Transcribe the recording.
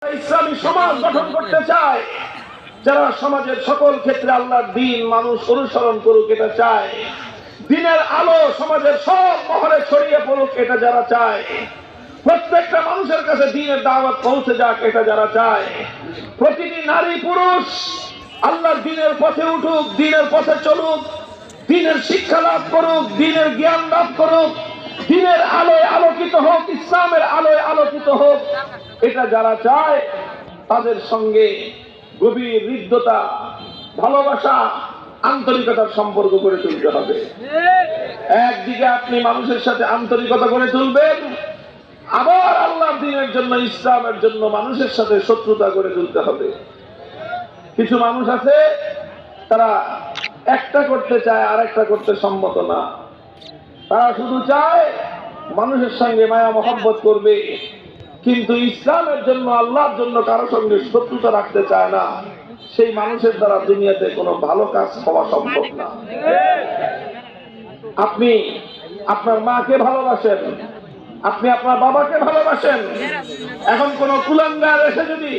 ইসলামী সমাজ গঠন করতে চায়, যারা সমাজের সকল ক্ষেত্রে আল্লাহর দ্বীন মানুষ অনুসরণ করুক এটা চায়, দ্বীনের আলো সমাজের সব মহলে ছড়িয়ে পড়ুক এটা যারা চায়, প্রত্যেকটা মানুষের কাছে দ্বীনের দাওয়াত পৌঁছে যাক এটা যারা চায়, প্রতিটি নারী পুরুষ আল্লাহর দ্বীনের পথে উঠুক, দ্বীনের পথে চলুক, দ্বীনের শিক্ষা লাভ করুক, দ্বীনের জ্ঞান লাভ করুক, দ্বীনের আলোয় আলোকিত হোক, ইসলামের আলোয় আলোকিত হোক এটা যারা চায়, তাদের সঙ্গে গভীর হৃদ্যতা, ভালোবাসা, আন্তরিকতার সম্পর্ক গড়ে তুলতে হবে। একদিকে আপনি মানুষের সাথে আন্তরিকতা গড়ে তুলবেন, আবার আল্লাহর দ্বীনের জন্য, ইসলামের জন্য মানুষের সাথে শত্রুতা গড়ে তুলতে হবে। কিছু মানুষ আছে তারা একটা করতে চায় আর একটা করতে সম্মত না। তারা শুধু চায় মানুষের সঙ্গে মায়া মহব্বত করবে, কিন্তু ইসলামের জন্য, আল্লাহর জন্য কারো সঙ্গে শত্রুতা রাখতে চায় না। সেই মানুষের দ্বারা দুনিয়াতে কোনো ভালো কাজ হওয়া সম্ভব না। আপনি আপনার মাকে ভালোবাসেন, আপনি আপনার বাবাকে ভালোবাসেন, এখন কোন কুলাঙ্গার এসে যদি